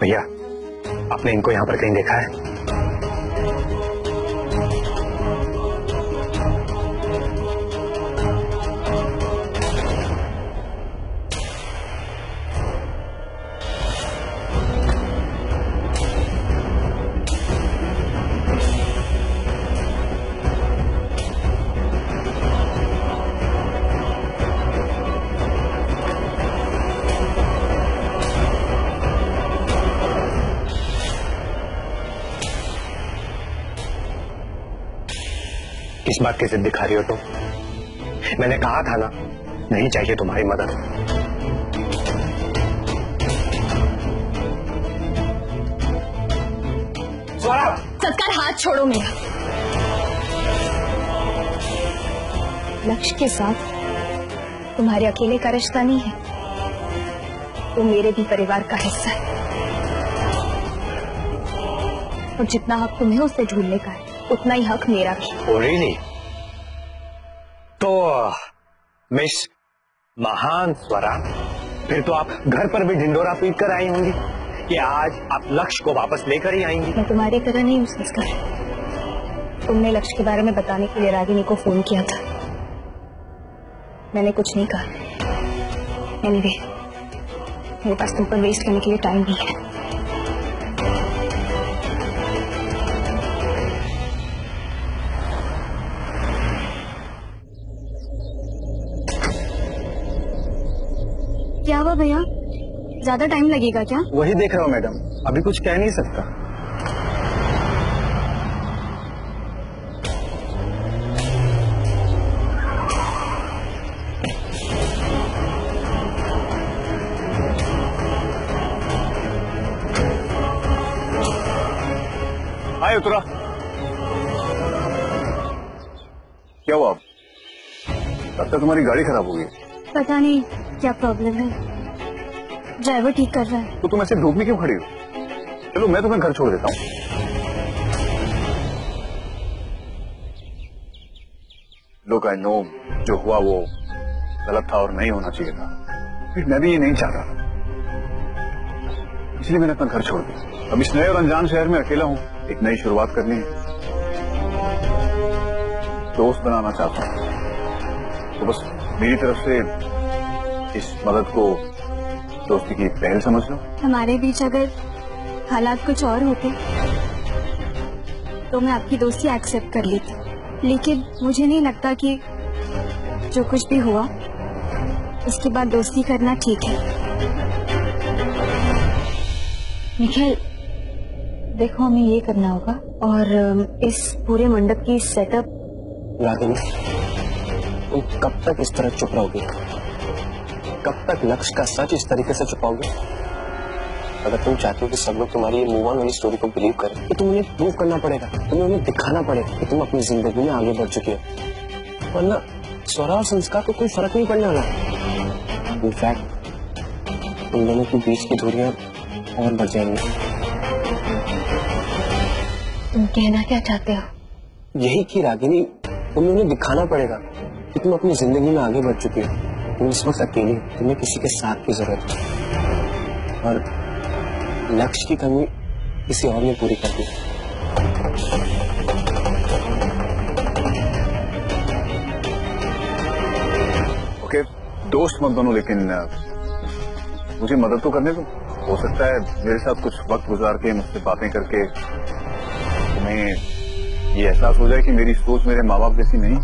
भैया, आपने इनको यहाँ पर कहीं देखा है? किस बात की जिद दिखा रही हो तुम? मैंने कहा था ना, नहीं चाहिए तुम्हारी मदद। स्वरा! सत्कार, हाथ छोड़ो मेरा। लक्ष्य के साथ तुम्हारे अकेले का रिश्ता नहीं है, वो मेरे भी परिवार का हिस्सा है, और जितना हक तुम्हें उससे ढूंढने का है उतना ही हक मेरा भी। Oh really? तो मिस महान स्वरा, फिर तो आप घर पर भी ढिंडोरा पीट कर आई होंगी कि आज आप लक्ष्य को वापस लेकर ही आएंगी। मैं तुम्हारी तरह नहीं हूँ संस्कार। तुमने लक्ष्य के बारे में बताने के लिए रागिनी को फोन किया था, मैंने कुछ नहीं कहा। एनीवे, मेरे पास तुम पर वेस्ट करने के लिए टाइम नहीं है। क्या हुआ भैया, ज्यादा टाइम लगेगा क्या? वही देख रहा हूँ मैडम, अभी कुछ कह नहीं सकता। आए उतरा। क्या हुआ? लगता तुम्हारी गाड़ी खराब हो गई। पता नहीं क्या प्रॉब्लम है, ड्राइवर ठीक कर रहा है। तो तुम ऐसे धूप में क्यों खड़ी हो? चलो मैं तुम्हें घर छोड़ देता हूँ। लोग आई नो, जो हुआ वो गलत था और नहीं होना चाहिए था, फिर मैं भी ये नहीं चाहता, इसलिए मैंने अपना घर छोड़ दिया। अब इस नए और अनजान शहर में अकेला हूँ, एक नई शुरुआत करनी है, दोस्त बनाना चाहता हूँ। तो बस मेरी तरफ से इस मदद को दोस्ती की पहल समझ लो। हमारे बीच अगर हालात कुछ और होते तो मैं आपकी दोस्ती एक्सेप्ट कर लेती, लेकिन मुझे नहीं लगता कि जो कुछ भी हुआ उसके बाद दोस्ती करना ठीक है। निखिल, देखो हमें ये करना होगा, और इस पूरे मंडप की सेटअप। रागिनी, तुम कब तक इस तरह चुप रहोगे? कब तक लक्ष्य का सच इस तरीके से छुपाओगे? अगर तुम चाहते हो कि सब लोग तुम्हारी ये मूव ऑन वाली स्टोरी को बिलीव करें, तो तुम्हें उन्हें प्रूव करना पड़ेगा, तुम्हें उन्हें दिखाना पड़ेगा कि तुम अपनी जिंदगी में आगे बढ़ चुके हो, वरना स्वरा और संस्कार को कोई फर्क नहीं पड़ने वाला। इनफैक्ट तुम दोनों के बीच की दूरियां और बढ़ जाएंगी। तुम कहना क्या चाहते हो? यही कि रागिनी, तुम्हें उन्हें दिखाना पड़ेगा कि तुम अपनी जिंदगी में आगे बढ़ चुकी हो, तुम इस वक्त अकेली हो, तुम्हें किसी के साथ की जरूरत है, और लक्ष्य की कमी किसी और ने पूरी कर दी। ओके, दोस्त मत बनो, लेकिन मुझे मदद तो करने दो। हो सकता है मेरे साथ कुछ वक्त गुजार के, मुझसे बातें करके तुम्हें ये एहसास हो जाए कि मेरी सोच मेरे माँ बाप जैसी नहीं।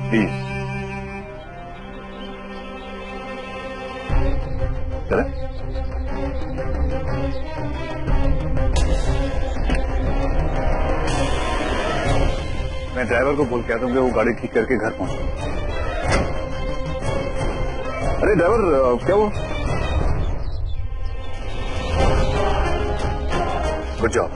प्लीज चले। मैं ड्राइवर को बोल के आता हूँ कि वो गाड़ी ठीक करके घर पहुंचे। अरे ड्राइवर, क्या वो? Good job.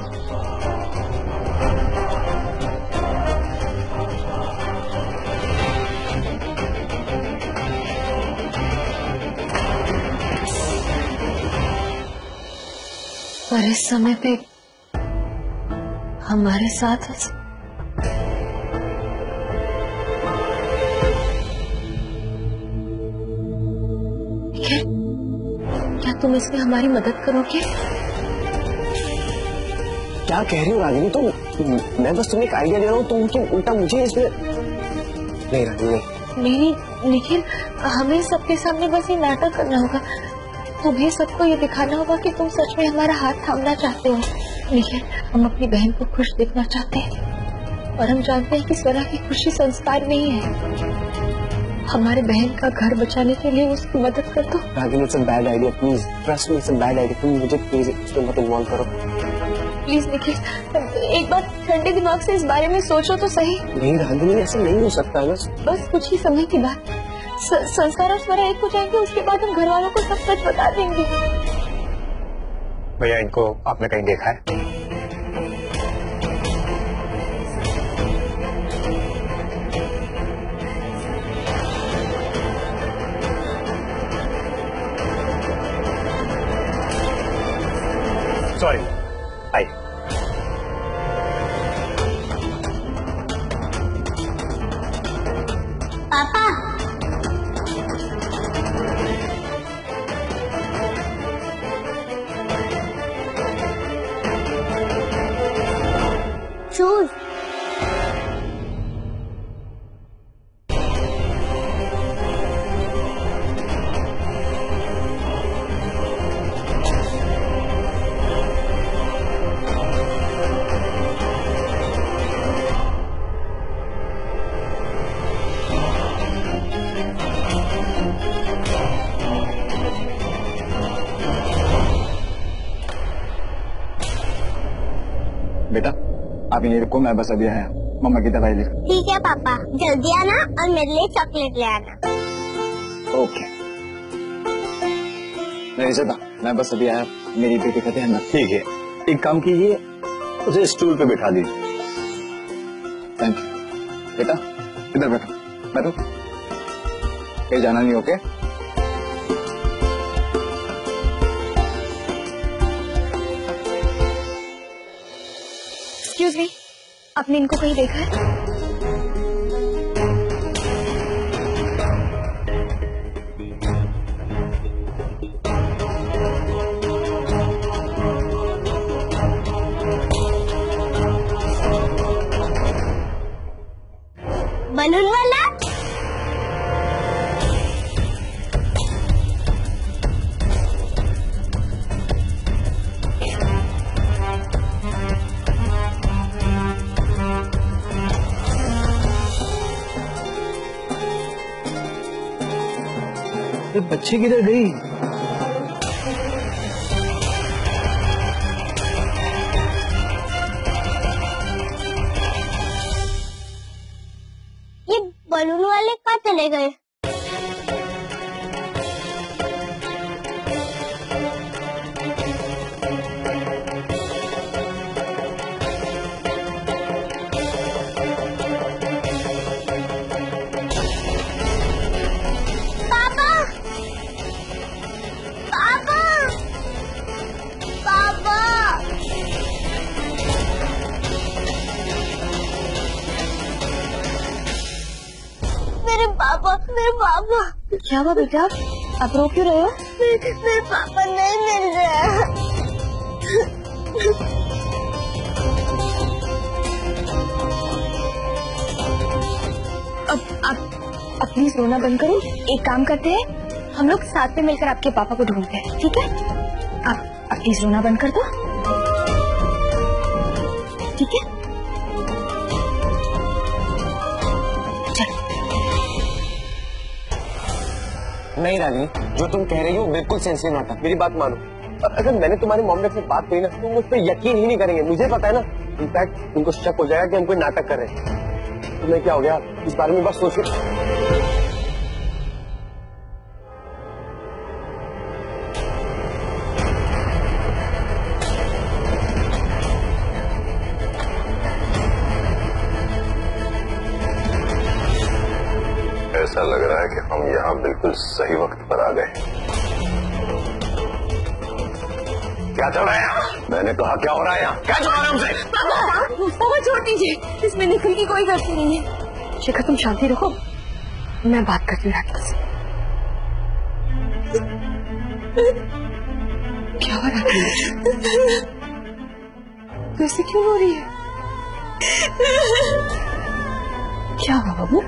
और इस समय पे हमारे साथ निखिल, क्या तुम इसमें हमारी मदद करोगे? क्या कह रही हो रागिनी तुम? मैं बस तुम्हें एक आइडिया दे रहा हूँ, तुम उल्टा मुझे इसमें। नहीं रागिनी नहीं निखिल, हमें सबके सामने बस ये नाटक करना होगा। तुम्हें सबको ये दिखाना होगा कि तुम सच में हमारा हाथ थामना चाहते हो। निखिल, हम अपनी बहन को खुश देखना चाहते हैं और हम जानते हैं कि स्वरा की खुशी संस्कार में ही है। हमारे बहन का घर बचाने के लिए उसकी मदद कर दो। Ragini, it's a bad idea, please trust me, it's a bad idea. तुम मुझे प्लीज इसमें मत इन्वॉल्व करो। प्लीज निखिल, एक बार ठंडे दिमाग से इस बारे में सोचो तो सही। नहीं रागिनी, ऐसा नहीं हो सकता है। बस कुछ ही समय की बात। संस्कार और स्वरा एक हो जाएंगे, उसके बाद हम घर वालों को सब सच बता देंगे। भैया, इनको आपने कहीं देखा है? सॉरी, आइए। पापा, शूज। बेटा, आप यहीं रुको, मैं बस अभी आया। मम्मा की दवाई लिख। ठीक है पापा, जल्दी आना और मेरे लिए चॉकलेट ले आना। ओके। नहीं सदा, मैं बस अभी आया, मेरी बेटी का ध्यान रख। ठीक है, एक काम कीजिए, उसे स्टूल पे बिठा दीजिए। Thank you. बेटा, इधर बैठो, बैठो, कहीं जाना नहीं। ओके? एक्सक्यूज मी, आपने इनको कहीं देखा है? बलून वाला? ये बच्ची किधर गई? ये बलून वाले कहाँ चले गए? पापा, पापा, पापा। मेरे पापा, मेरे पापा। क्या हुआ बेटा, आप रो क्यों रहे हो? मेरे पापा नहीं मिल रहे। अब प्लीज रोना बंद करो। एक काम करते हैं, हम लोग साथ में मिलकर आपके पापा को ढूंढते हैं, ठीक है? आप प्लीज रोना बंद कर दो, ठीक है? नहीं रागिनी, जो तुम कह रही हो बिल्कुल सेंस नहीं आता। मेरी बात मानो, अगर मैंने तुम्हारे मामले से बात कही ना, तुम मुझ पर यकीन ही नहीं करेंगे। मुझे पता है ना, इनफैक्ट तुमको शक हो जाएगा कि हम कोई नाटक कर रहे हैं। तुम्हें क्या हो गया इस बारे में? बस सोचो। ऐसा लग रहा है कि हम यहाँ बिल्कुल सही वक्त पर आ गए। क्या चल रहा है यहाँ? मैंने कहा क्या हो रहा है यहाँ? क्या चल रहा है हमसे? पापा छोड़ दीजिए, इसमें निखिल की कोई गलती नहीं है। शेखर, तुम शांति रखो, मैं बात करती हूँ राधिका से। क्या हो रहा है? कैसे क्यों हो रही है? क्या हुआ बाबू?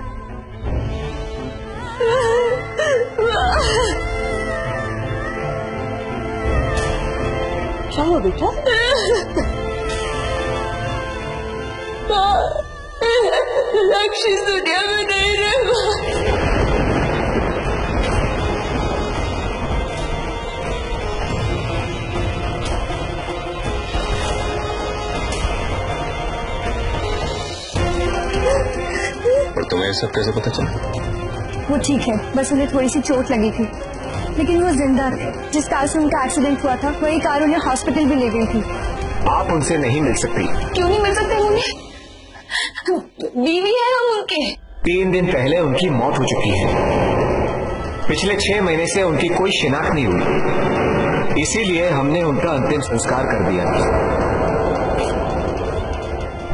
क्या हुआ बेटा? लक्ष्य इस दुनिया में नहीं रहा। और तुम्हें सब कैसे पता चला? वो ठीक है, बस उन्हें थोड़ी सी चोट लगी थी, लेकिन वो जिंदा थे। जिस कार से उनका एक्सीडेंट हुआ था वही कार उन्हें हॉस्पिटल भी ले गई थी। आप उनसे नहीं मिल सकती। क्यों नहीं मिल सकते? उन्हें बीवी है हम उनके। 3 दिन पहले उनकी मौत हो चुकी है। पिछले 6 महीने से उनकी कोई शिनाख्त नहीं हुई, इसीलिए हमने उनका अंतिम संस्कार कर दिया।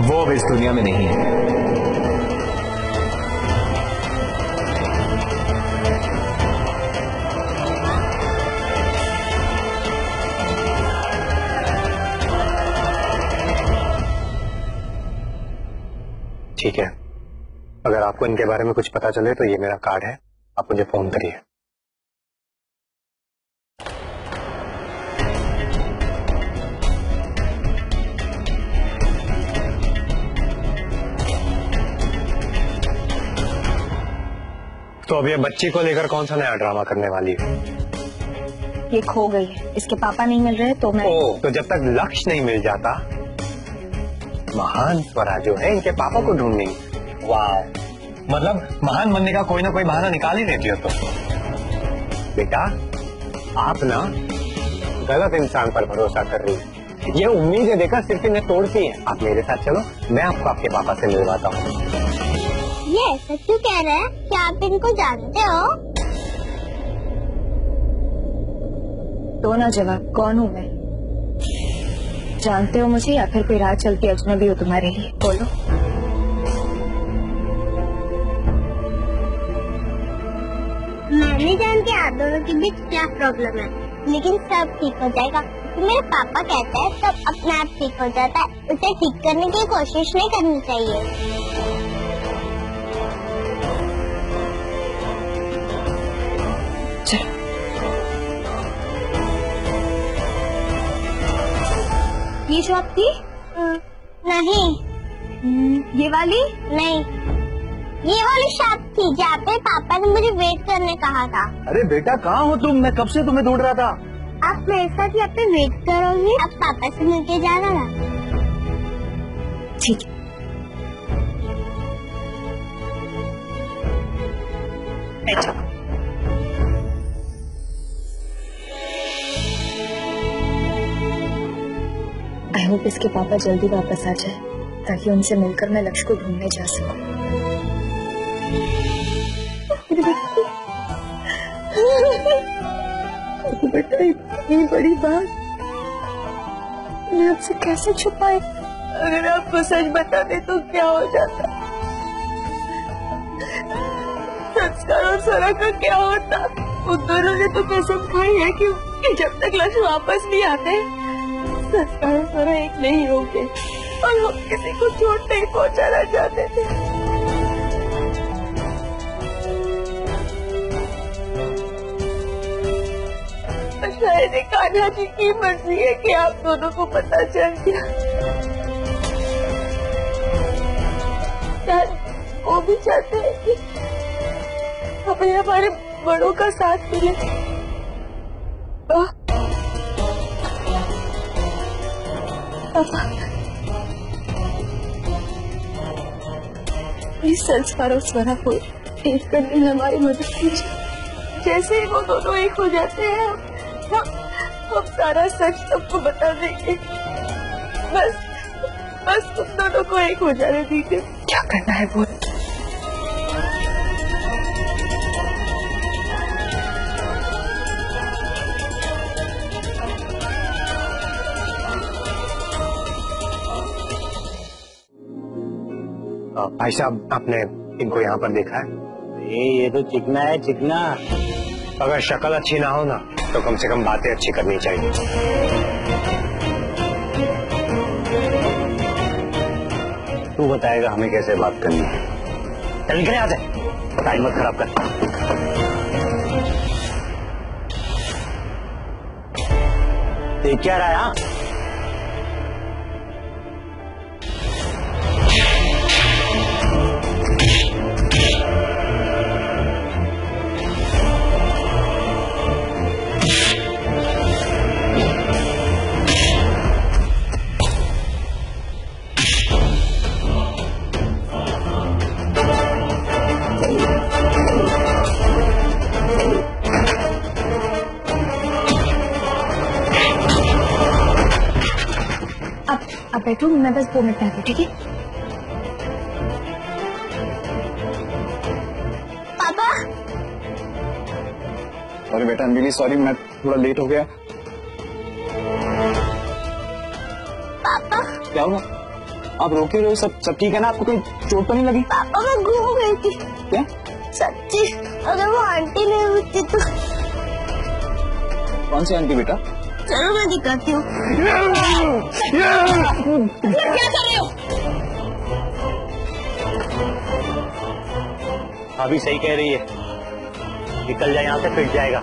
वो अब इस दुनिया में नहीं है। ठीक है, अगर आपको इनके बारे में कुछ पता चले तो ये मेरा कार्ड है, आप मुझे फोन करिए। तो अब ये बच्ची को लेकर कौन सा नया ड्रामा करने वाली है? ये खो गई है, इसके पापा नहीं मिल रहे तो मैं। तो जब तक लक्ष्य नहीं मिल जाता, महान स्वरा जो है इनके पापा को ढूंढेंगी। वाह, मतलब महान बनने का कोई ना कोई बहाना निकाल ही देती हो। तो बेटा, आप ना गलत इंसान पर भरोसा कर रही है। ये उम्मीदें देकर सिर्फ इन्हें तोड़ती है। आप मेरे साथ चलो, मैं आपको आपके पापा से मिलवाता हूँ। ये सच्चू कह रहे हैं कि आप इनको जानते हो? दो ना जवाब, कौन हूँ मैं? जानते हो मुझे या फिर कोई राह चलती अजनबी हो तुम्हारे लिए? बोलो। मैं नहीं जानती आप दोनों के बीच क्या प्रॉब्लम है, लेकिन सब ठीक हो जाएगा। मेरे पापा कहते हैं सब अपने आप ठीक हो जाता है, उसे ठीक करने की कोशिश नहीं करनी चाहिए। ये शॉप थी? नहीं। ये वाली? नहीं, ये वाली शॉप थी जहाँ पे पापा ने मुझे वेट करने कहा था। अरे बेटा, कहाँ हो तुम? मैं कब से तुम्हें ढूंढ रहा था। आप मेरे साथ यहाँ पे वेट करोगे? अब पापा से मिलके जाना ना। ठीक है। आई होप इसके पापा जल्दी वापस आ जाए ताकि उनसे मिलकर मैं लक्ष्य को ढूंढने जा सकूं। बेटा, इतनी बड़ी बात मैं आपसे कैसे छुपाए? अगर आपको सच बता दे तो क्या हो जाता? संस्कार और स्वरा का क्या होता? उन दोनों ने तो कसम खाई है कि जब तक लक्ष्य वापस नहीं आते संस्कार और स्वरा एक नहीं होंगे, और हम किसी को चोट नहीं पहुंचाना चाहते थे। शायद कान्हा जी की मर्जी है कि आप दोनों को पता चल गया। शायद वो भी चाहते हैं कि हमें हमारे बड़ों का साथ मिले। प्लीज संस्कार और स्वरा को एक करने में हमारी मदद कीजिए। जैसे ही वो दोनों एक हो जाते हैं हम सारा सच सबको बता देंगे। बस तुम दोनों को एक हो जाने दीजिए। क्या करना है वो? भाई साहब, आपने इनको यहाँ पर देखा है? ये तो चिकना है, चिकना। अगर शक्ल अच्छी ना हो ना तो कम से कम बातें अच्छी करनी चाहिए। तू बताएगा हमें कैसे बात करनी है। चल निकले यहाँ से, टाइम मत खराब कर। देख क्या रहा है? हाँ अब बैठो, मैं बस 2 मिनट में आती हूँ, ठीक है? पापा सॉरी बेटा, आई एम रियली सॉरी, मैं थोड़ा लेट हो गया। पापा क्या हुआ? आप रोके रहे हो? सब ठीक है ना? आपको कोई चोट तो नहीं लगी? पापा मैं घूम गई थी। क्या? सच्ची, अगर वो आंटी नहीं होती तो। कौन सी आंटी बेटा? चलो मैं दिखाती हूँ। क्या कर रहे हो? अभी सही कह रही है, निकल जाए यहाँ से, फिट जाएगा।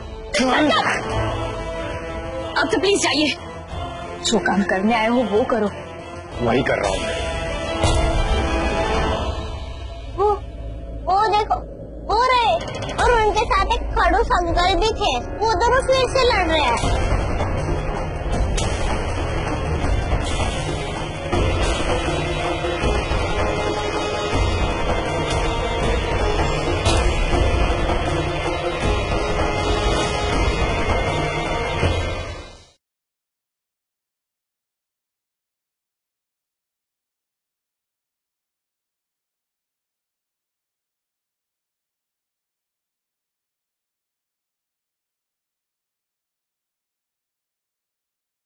अब तो प्लीज जाइए, जो काम करने आए हो वो करो। वही कर रहा हूँ मैं। वो देखो, वो रहे, और उनके साथ एक खड़ूस अंकल भी थे। वो दोनों फिर से लड़ रहे हैं।